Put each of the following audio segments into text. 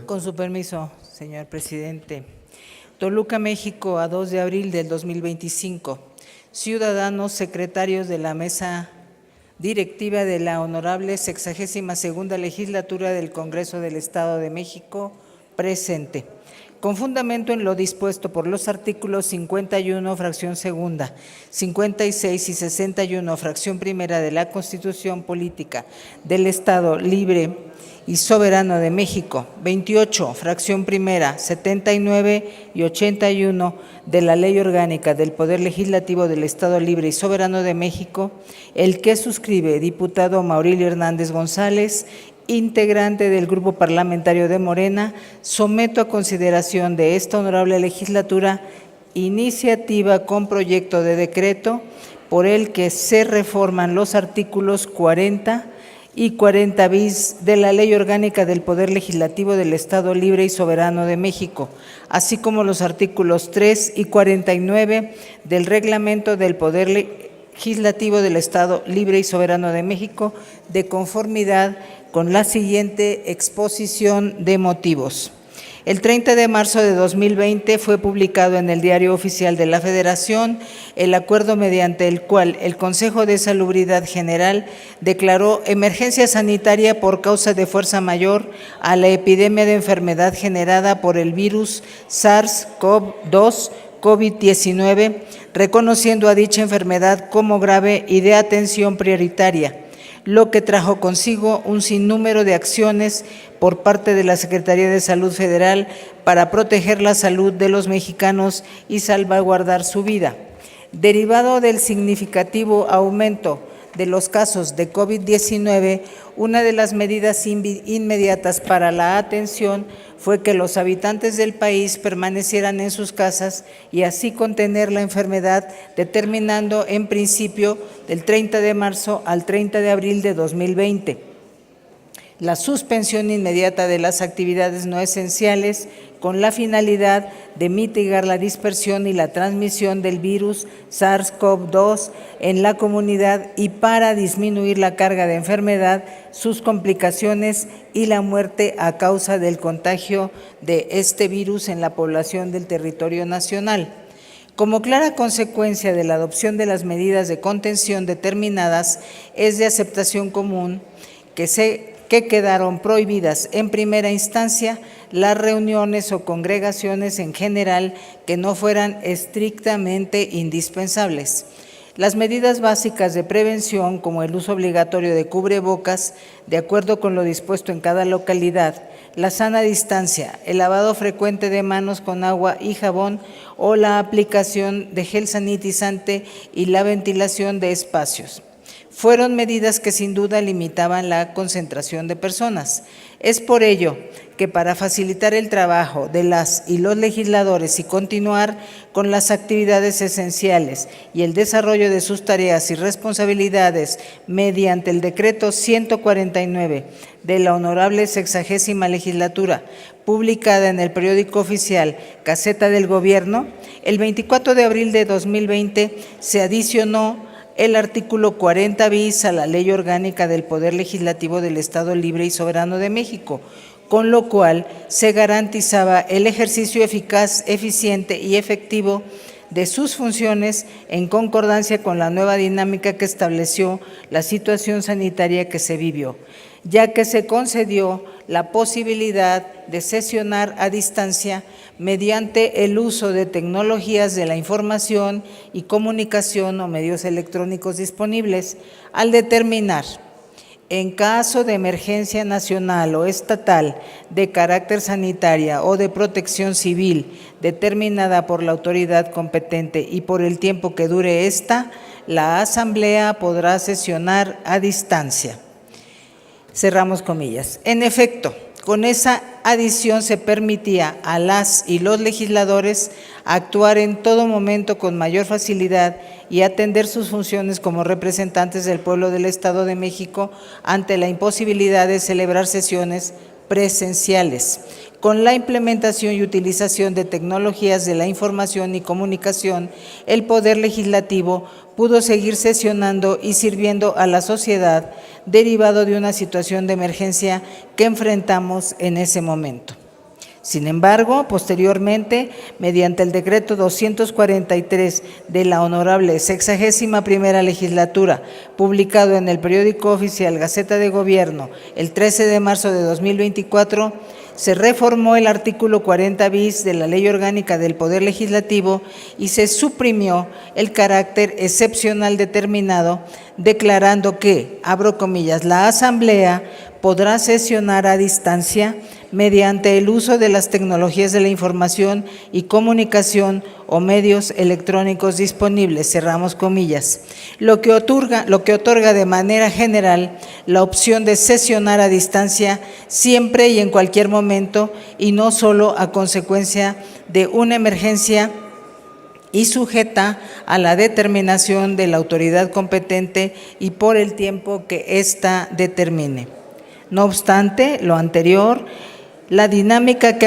Con su permiso, señor presidente. Toluca, México, a 2 de abril del 2025. Ciudadanos secretarios de la mesa directiva de la honorable 62ª legislatura del Congreso del Estado de México, presente. Con fundamento en lo dispuesto por los artículos 51, fracción segunda, 56 y 61, fracción primera de la Constitución Política del Estado Libre y Soberano de México, 28, fracción primera, 79 y 81 de la Ley Orgánica del Poder Legislativo del Estado Libre y Soberano de México, el que suscribe diputado Maurilio Hernández González, integrante del Grupo Parlamentario de Morena, someto a consideración de esta honorable legislatura iniciativa con proyecto de decreto por el que se reforman los artículos 40 y 40 bis de la Ley Orgánica del Poder Legislativo del Estado Libre y Soberano de México, así como los artículos 3 y 49 del Reglamento del Poder Legislativo del Estado Libre y Soberano de México, de conformidad con la siguiente exposición de motivos. El 30 de marzo de 2020 fue publicado en el Diario Oficial de la Federación el acuerdo mediante el cual el Consejo de Salubridad General declaró emergencia sanitaria por causa de fuerza mayor a la epidemia de enfermedad generada por el virus SARS-CoV-2 COVID-19, reconociendo a dicha enfermedad como grave y de atención prioritaria, lo que trajo consigo un sinnúmero de acciones por parte de la Secretaría de Salud Federal para proteger la salud de los mexicanos y salvaguardar su vida. Derivado del significativo aumento de los casos de COVID-19, una de las medidas inmediatas para la atención fue que los habitantes del país permanecieran en sus casas y así contener la enfermedad, determinando en principio del 30 de marzo al 30 de abril de 2020. La suspensión inmediata de las actividades no esenciales con la finalidad de mitigar la dispersión y la transmisión del virus SARS-CoV-2 en la comunidad y para disminuir la carga de enfermedad, sus complicaciones y la muerte a causa del contagio de este virus en la población del territorio nacional. Como clara consecuencia de la adopción de las medidas de contención determinadas, es de aceptación común que quedaron prohibidas en primera instancia las reuniones o congregaciones en general que no fueran estrictamente indispensables. Las medidas básicas de prevención, como el uso obligatorio de cubrebocas, de acuerdo con lo dispuesto en cada localidad, la sana distancia, el lavado frecuente de manos con agua y jabón o la aplicación de gel sanitizante y la ventilación de espacios, fueron medidas que sin duda limitaban la concentración de personas. Es por ello que para facilitar el trabajo de las y los legisladores y continuar con las actividades esenciales y el desarrollo de sus tareas y responsabilidades mediante el decreto 149 de la honorable 60ª legislatura, publicada en el periódico oficial Gaceta del Gobierno, el 24 de abril de 2020 se adicionó el artículo 40 bis a la Ley Orgánica del Poder Legislativo del Estado Libre y Soberano de México, con lo cual se garantizaba el ejercicio eficaz, eficiente y efectivo de sus funciones en concordancia con la nueva dinámica que estableció la situación sanitaria que se vivió, ya que se concedió la posibilidad de sesionar a distancia mediante el uso de tecnologías de la información y comunicación o medios electrónicos disponibles, al determinar, en caso de emergencia nacional o estatal de carácter sanitaria o de protección civil determinada por la autoridad competente y por el tiempo que dure esta, la Asamblea podrá sesionar a distancia. Cerramos comillas. En efecto, con esa adición se permitía a las y los legisladores actuar en todo momento con mayor facilidad y atender sus funciones como representantes del pueblo del Estado de México ante la imposibilidad de celebrar sesiones presenciales. Con la implementación y utilización de tecnologías de la información y comunicación, el Poder Legislativo pudo seguir sesionando y sirviendo a la sociedad derivado de una situación de emergencia que enfrentamos en ese momento. Sin embargo, posteriormente, mediante el decreto 243 de la Honorable 61ª Legislatura, publicado en el periódico oficial Gaceta de Gobierno el 13 de marzo de 2024, se reformó el artículo 40 bis de la Ley Orgánica del Poder Legislativo y se suprimió el carácter excepcional determinado, declarando que, abro comillas, la Asamblea podrá sesionar a distancia mediante el uso de las tecnologías de la información y comunicación o medios electrónicos disponibles, cerramos comillas, lo que otorga de manera general la opción de sesionar a distancia siempre y en cualquier momento y no solo a consecuencia de una emergencia y sujeta a la determinación de la autoridad competente y por el tiempo que ésta determine. No obstante, lo anterior, la dinámica que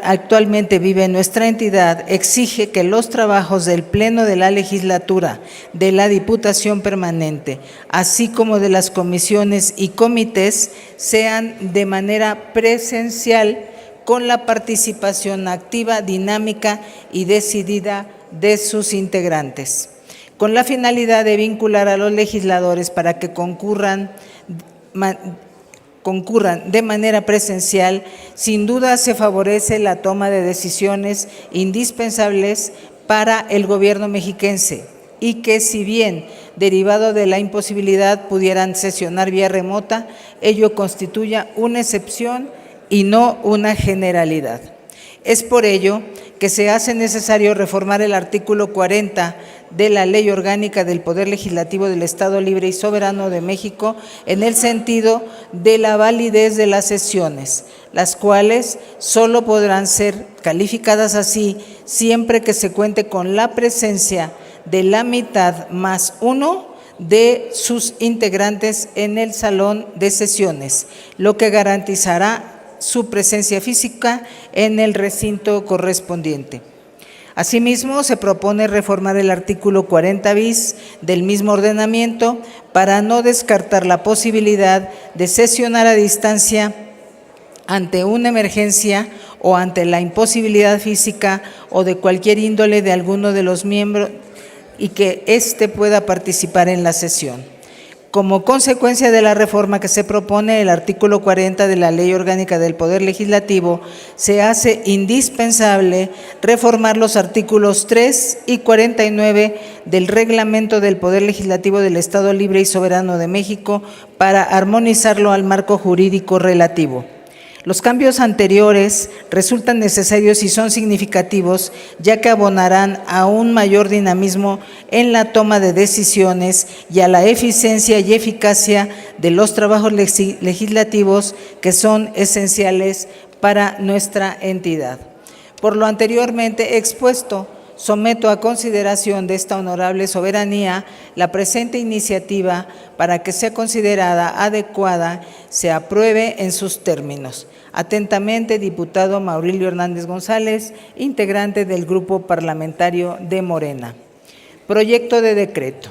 actualmente vive nuestra entidad exige que los trabajos del Pleno de la Legislatura, de la Diputación Permanente, así como de las comisiones y comités, sean de manera presencial con la participación activa, dinámica y decidida de sus integrantes, con la finalidad de vincular a los legisladores para que concurran de manera presencial. Sin duda se favorece la toma de decisiones indispensables para el gobierno mexiquense y que, si bien derivado de la imposibilidad pudieran sesionar vía remota, ello constituya una excepción y no una generalidad. Es por ello que se hace necesario reformar el artículo 40 de la Ley Orgánica del Poder Legislativo del Estado Libre y Soberano de México en el sentido de la validez de las sesiones, las cuales solo podrán ser calificadas así siempre que se cuente con la presencia de la mitad más uno de sus integrantes en el salón de sesiones, lo que garantizará su presencia física en el recinto correspondiente. Asimismo, se propone reformar el artículo 40 bis del mismo ordenamiento para no descartar la posibilidad de sesionar a distancia ante una emergencia o ante la imposibilidad física o de cualquier índole de alguno de los miembros y que éste pueda participar en la sesión. Como consecuencia de la reforma que se propone, el artículo 40 de la Ley Orgánica del Poder Legislativo, se hace indispensable reformar los artículos 3 y 49 del Reglamento del Poder Legislativo del Estado Libre y Soberano de México para armonizarlo al marco jurídico relativo. Los cambios anteriores resultan necesarios y son significativos, ya que abonarán a un mayor dinamismo en la toma de decisiones y a la eficiencia y eficacia de los trabajos legislativos que son esenciales para nuestra entidad. Por lo anteriormente expuesto, someto a consideración de esta honorable soberanía la presente iniciativa para que sea considerada adecuada, se apruebe en sus términos. Atentamente, diputado Maurilio Hernández González, integrante del Grupo Parlamentario de Morena. Proyecto de decreto.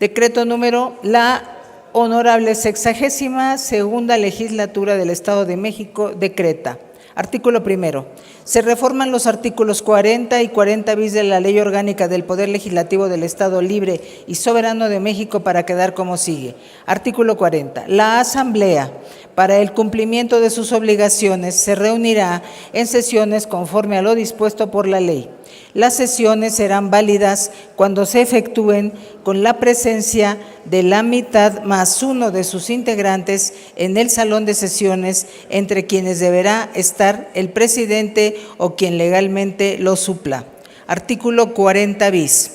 Decreto número, la honorable 62ª Legislatura del Estado de México decreta. Artículo primero. Se reforman los artículos 40 y 40 bis de la Ley Orgánica del Poder Legislativo del Estado Libre y Soberano de México para quedar como sigue. Artículo 40. La Asamblea, para el cumplimiento de sus obligaciones, se reunirá en sesiones conforme a lo dispuesto por la ley. Las sesiones serán válidas cuando se efectúen con la presencia de la mitad más uno de sus integrantes en el salón de sesiones, entre quienes deberá estar el presidente o quien legalmente lo supla. Artículo 40 bis.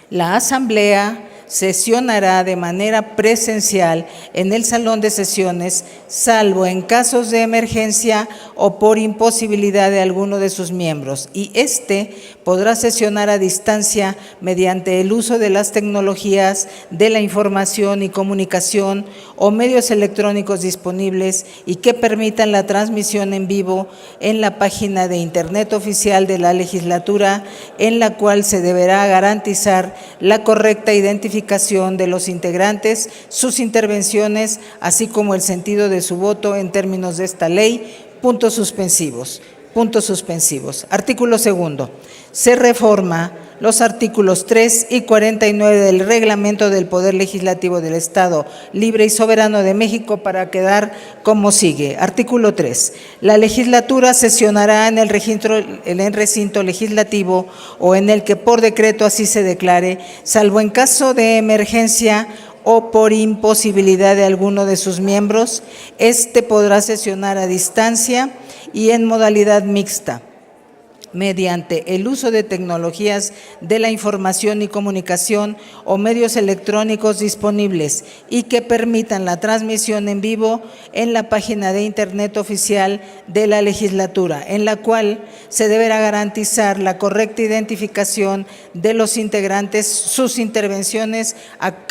La Asamblea sesionará de manera presencial en el salón de sesiones, salvo en casos de emergencia o por imposibilidad de alguno de sus miembros, y éste podrá sesionar a distancia mediante el uso de las tecnologías de la información y comunicación o medios electrónicos disponibles y que permitan la transmisión en vivo en la página de Internet oficial de la legislatura, en la cual se deberá garantizar la correcta identificación de los integrantes, sus intervenciones, así como el sentido de su voto en términos de esta ley, Puntos suspensivos. Puntos suspensivos. Artículo segundo. Se reforma los artículos 3 y 49 del Reglamento del Poder Legislativo del Estado Libre y Soberano de México para quedar como sigue. Artículo 3. La legislatura sesionará en el recinto legislativo o en el que por decreto así se declare, salvo en caso de emergencia o por imposibilidad de alguno de sus miembros, podrá sesionar a distancia y en modalidad mixta, mediante el uso de tecnologías de la información y comunicación o medios electrónicos disponibles y que permitan la transmisión en vivo en la página de Internet oficial de la legislatura, en la cual se deberá garantizar la correcta identificación de los integrantes, sus intervenciones,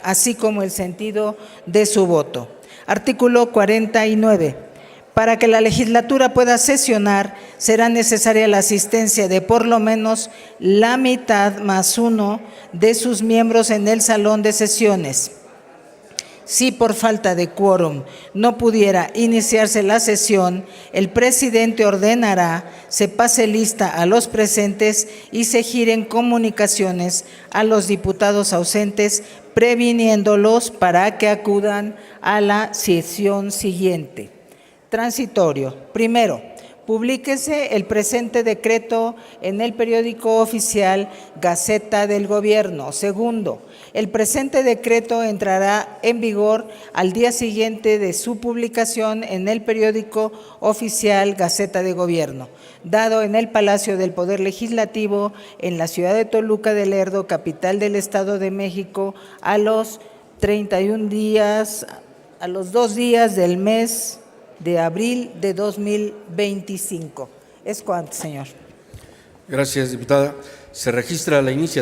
así como el sentido de su voto. Artículo 49. Para que la legislatura pueda sesionar, será necesaria la asistencia de por lo menos la mitad más uno de sus miembros en el salón de sesiones. Si por falta de quórum no pudiera iniciarse la sesión, el presidente ordenará se pase lista a los presentes y se giren comunicaciones a los diputados ausentes, previniéndolos para que acudan a la sesión siguiente. Transitorio. Primero, publíquese el presente decreto en el periódico oficial Gaceta del Gobierno. Segundo, el presente decreto entrará en vigor al día siguiente de su publicación en el periódico oficial Gaceta de Gobierno, dado en el Palacio del Poder Legislativo en la ciudad de Toluca de Lerdo, capital del Estado de México, a los 31 días, a los 2 días del mes de abril de 2025. ¿Es cuánto, señor? Gracias, diputada. Se registra la iniciativa.